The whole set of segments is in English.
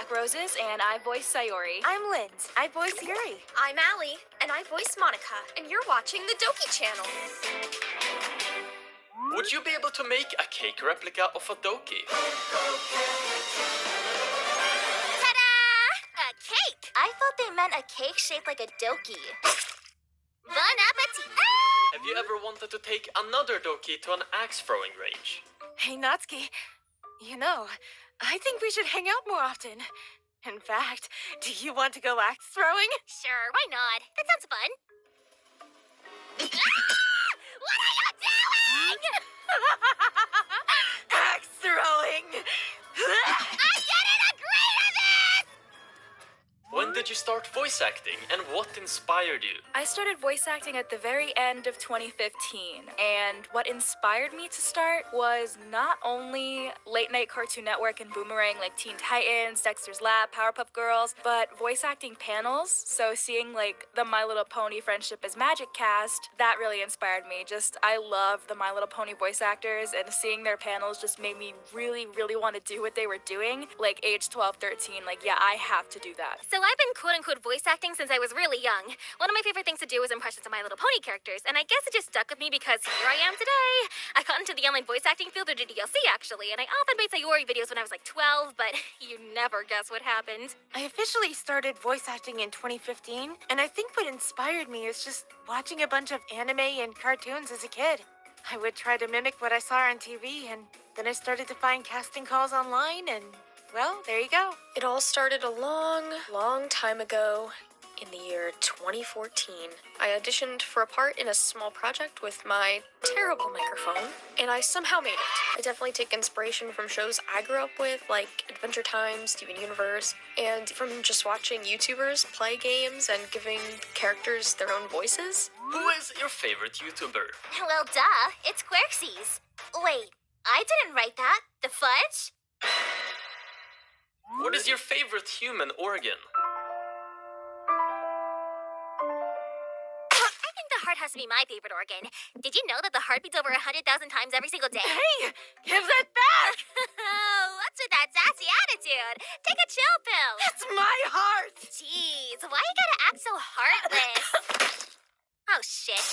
Black Roses, and I voice Sayori. I'm Linz. I voice Yuri. I'm Allie, and I voice Monica, and you're watching the Doki channel. Would you be able to make a cake replica of a Doki? Ta-da! A cake! I thought they meant a cake shaped like a Doki. Bon appetit! Have you ever wanted to take another Doki to an axe throwing range? Hey, Natsuki. You know, I think we should hang out more often. In fact, do you want to go axe throwing? Sure, why not? That sounds fun. What are you doing? Axe throwing! I didn't agree to this! When did you start voice acting, and what inspired you? I started voice acting at the very end of 2015, and what inspired me to start was not only late night Cartoon Network and Boomerang like Teen Titans, Dexter's Lab, Powerpuff Girls, but voice acting panels. So seeing like the My Little Pony Friendship is Magic cast, that really inspired me. I love the My Little Pony voice actors, and seeing their panels just made me really want to do what they were doing. Like age 12, 13, like yeah, I have to do that. So I've been quote-unquote voice acting since I was really young. One of my favorite things to do was impressions of My Little Pony characters, and I guess it just stuck with me because here I am today. I got into the online voice acting field through DDLC, actually, and I often made Sayori videos when I was like 12, but you never guess what happened. I officially started voice acting in 2015, and I think what inspired me is just watching a bunch of anime and cartoons as a kid. I would try to mimic what I saw on TV, and then I started to find casting calls online, and well, there you go. It all started a long time ago in the year 2014. I auditioned for a part in a small project with my terrible microphone, and I somehow made it. I definitely take inspiration from shows I grew up with, like Adventure Time, Steven Universe, and from just watching YouTubers play games and giving characters their own voices. Who is your favorite YouTuber? Well, duh, it's Querxes. Wait, I didn't write that. The fudge? What is your favorite human organ? I think the heart has to be my favorite organ. Did you know that the heart beats over 100,000 times every single day? Hey, give that back! What's with that sassy attitude? Take a chill pill. It's my heart! Jeez, why you gotta act so heartless? Oh, shit.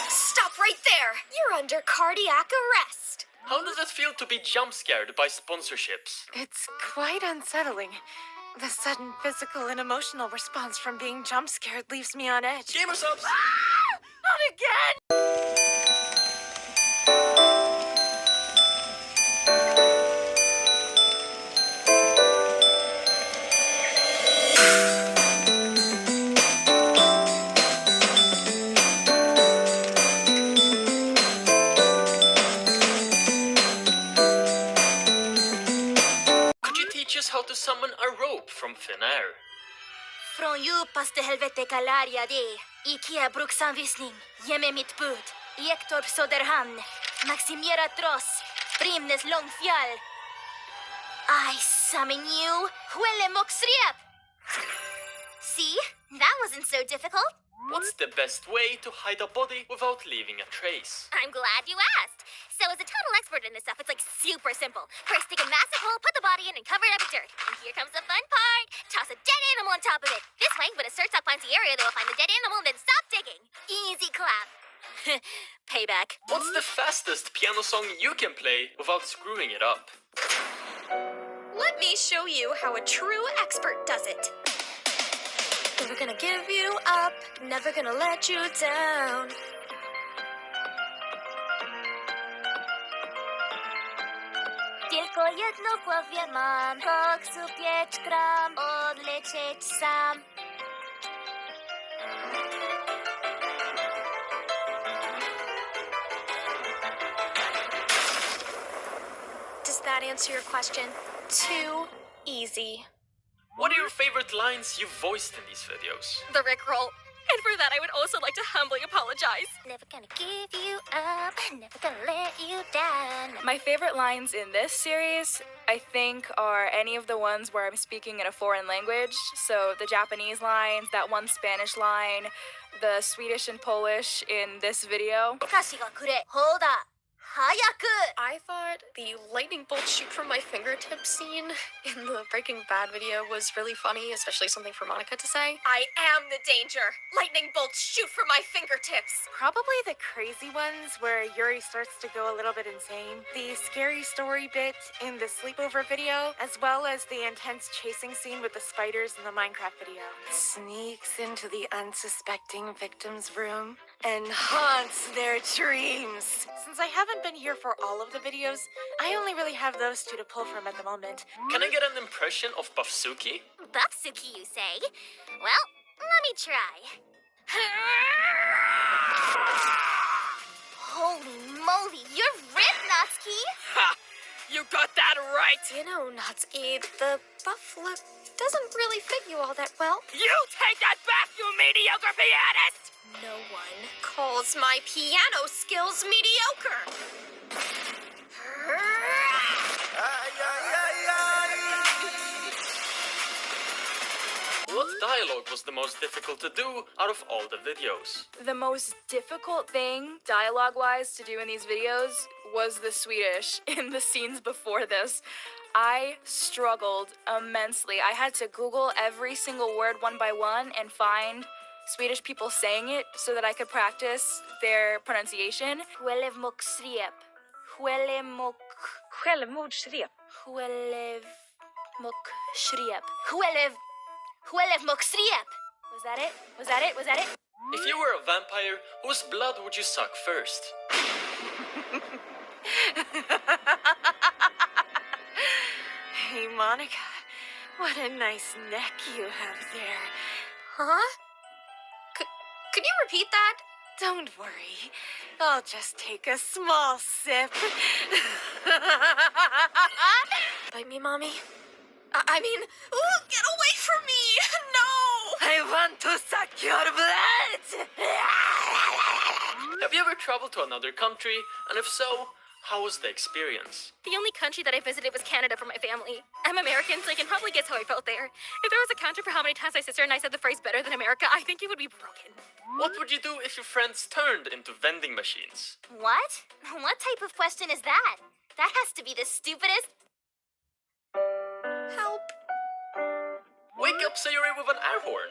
Stop right there! You're under cardiac arrest. How does it feel to be jump scared by sponsorships? It's quite unsettling. The sudden physical and emotional response from being jump scared leaves me on edge. Gamer subs! Not again! Could you teach us how to summon a rope from thin air? Från djupaste helvete kallar jag dig. Ikea bruksanvisning. Ge mig mitt bud. Ektorp Söderhamn. Maximera Tross. Brimnes Långfjall. I summon you. Huelle Moxrep. See? That wasn't so difficult. What's the best way to hide a body without leaving a trace? I'm glad you asked. So as a total expert in this stuff, it's like super simple. First, dig a massive hole, put the body in, and cover it up with dirt. And here comes the fun part. Toss a dead animal on top of it. This way, when a search dog finds the area, they will find the dead animal and then stop digging. Easy clap. Payback. What's the fastest piano song you can play without screwing it up? Let me show you how a true expert does it. Never gonna give you up, never gonna let you down. Tylko jedno w głowie mam. Koksu 5 gram. Odlecieć sam. Does that answer your question? Too easy. What are your favorite lines you've voiced in these videos? The Rickroll. And for that, I would also like to humbly apologize. Never gonna give you up, never gonna let you down. My favorite lines in this series, I think, are any of the ones where I'm speaking in a foreign language. So the Japanese lines, that one Spanish line, the Swedish and Polish in this video. 歌詞がくれ。Hold up. Hayaku! I thought the lightning bolt shoot from my fingertips scene in the Breaking Bad video was really funny, especially something for Monica to say. I am the danger! Lightning bolts shoot from my fingertips! Probably the crazy ones where Yuri starts to go a little bit insane. The scary story bit in the sleepover video, as well as the intense chasing scene with the spiders in the Minecraft video. Sneaks into the unsuspecting victim's room and haunts their dreams. Since I haven't been here for all of the videos, I only really have those two to pull from at the moment. Can I get an impression of Buffsuki? Buffsuki, you say? Well, let me try. Holy moly, you're ripped, Natsuki! Ha! You got that right! You know, Natsuki, the buff look doesn't really fit you all that well. You take that back, you mediocre pianist! No one calls my piano skills mediocre. What dialogue was the most difficult to do out of all the videos? The most difficult thing, dialogue-wise, to do in these videos was the Swedish in the scenes before this. I struggled immensely. I had to Google every single word one by one and find Swedish people saying it so that I could practice their pronunciation. Självmordsrep. Självmordsrep. Självmordsrep. Was that it? Was that it? Was that it? If you were a vampire, whose blood would you suck first? Hey, Monica. What a nice neck you have there. Huh? Could you repeat that? Don't worry. I'll just take a small sip. Bite me, Mommy. I mean, ooh, get away from me! No! I want to suck your blood! Have you ever traveled to another country? And if so, how was the experience? The only country that I visited was Canada for my family. I'm American, so I can probably guess how I felt there. If there was a counter for how many times my sister and I said the phrase better than America, I think it would be broken. What would you do if your friends turned into vending machines? What? What type of question is that? That has to be the stupidest. Help. Wake up Sayori with an air horn.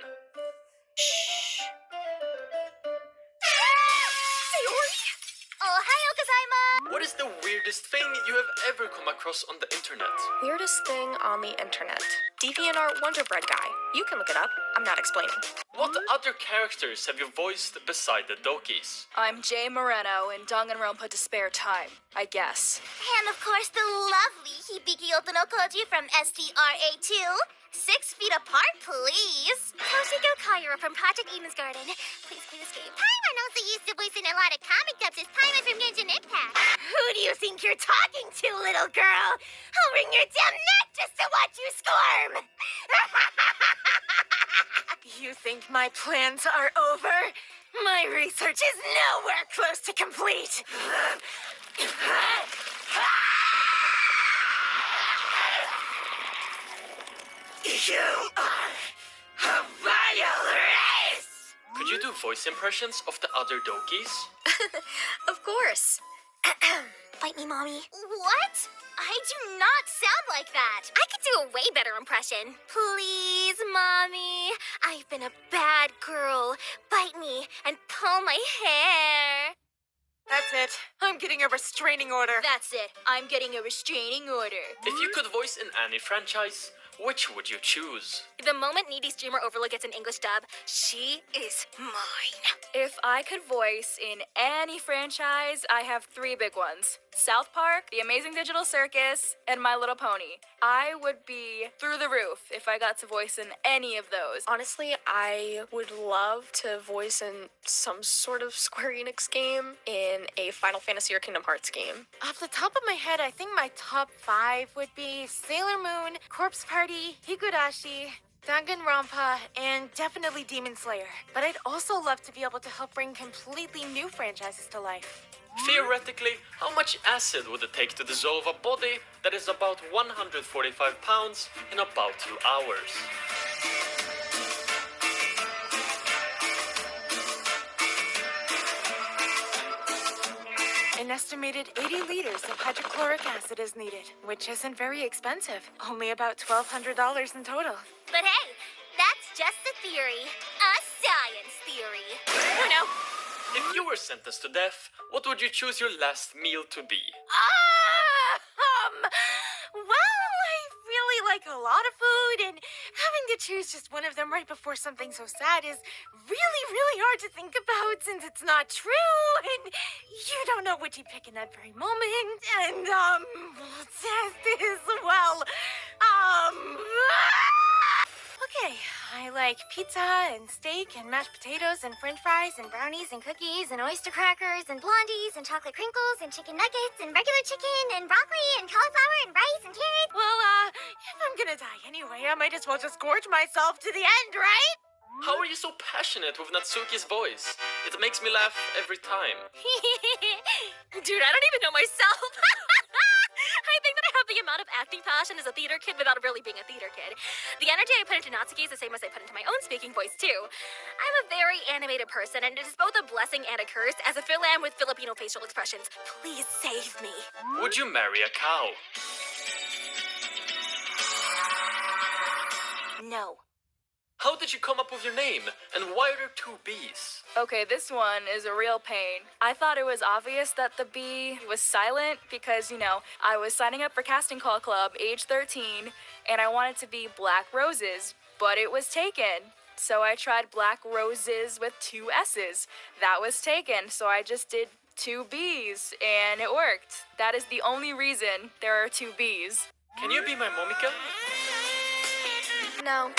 Ohio gozaimasu! What is the weirdest thing you have ever come across on the internet? Weirdest thing on the internet. DeviantArt Wonder Bread guy. You can look it up. I'm not explaining. What other characters have you voiced beside the Dokis? I'm Jay Moreno in Danganronpa to spare time, I guess. And of course, the lovely Hibiki Otonokoji from STRA2. 6 feet apart, please. Toshiko Kairo from Project Eden's Garden. Please play this game. Paimon also used to voice in a lot of comic dubs as Paimon from Genshin Impact. Who do you think you're talking to, little girl? I'll wring your damn neck just to watch you squirm. You think my plans are over? My research is nowhere close to complete. You are a vile race! Could you do voice impressions of the other Dokis? Of course. Bite me, Mommy. What? I do not sound like that. I could do a way better impression. Please, Mommy. I've been a bad girl. Bite me and pull my hair. That's it. I'm getting a restraining order. That's it. I'm getting a restraining order. If you could voice in any franchise, which would you choose? The moment Needy Streamer Overlook gets an English dub, she is mine. If I could voice in any franchise, I have 3 big ones. South Park, The Amazing Digital Circus, and My Little Pony. I would be through the roof if I got to voice in any of those. Honestly, I would love to voice in some sort of Square Enix game, in a Final Fantasy or Kingdom Hearts game. Off the top of my head, I think my top 5 would be Sailor Moon, Corpse Party, Higurashi, Danganronpa, and definitely Demon Slayer. But I'd also love to be able to help bring completely new franchises to life. Theoretically, how much acid would it take to dissolve a body that is about 145 pounds in about 2 hours? And estimated 80 liters of hydrochloric acid is needed, which isn't very expensive. Only about $1,200 in total. But hey, that's just a theory. A science theory. Oh no. If you were sentenced to death, what would you choose your last meal to be? Well, I really like a lot of food, and having to choose just one of them right before something so sad is really, really hard to think about since it's not true, and you don't know what you pick in that very moment, and, death is, well, Okay, I like pizza and steak and mashed potatoes and french fries and brownies and cookies and oyster crackers and Blondies and chocolate crinkles and chicken nuggets and regular chicken and broccoli and cauliflower and rice and carrots. Well, if I'm gonna die anyway, I might as well just gorge myself to the end, right? How are you so passionate with Natsuki's voice? It makes me laugh every time. Dude, I don't even know myself. I think that I have the amount of acting passion as a theater kid without really being a theater kid. The energy I put into Natsuki is the same as I put into my own speaking voice, too. I'm a very animated person, and it is both a blessing and a curse as a Philam with Filipino facial expressions. Please save me. Would you marry a cow? No. How did you come up with your name? And why are there two B's? Okay, this one is a real pain. I thought it was obvious that the B was silent because, I was signing up for Casting Call Club, age 13, and I wanted to be Black Roses, but it was taken. So I tried Black Roses with 2 S's. That was taken, so I just did 2 B's, and it worked. That is the only reason there are 2 B's. Can you be my Momika? No.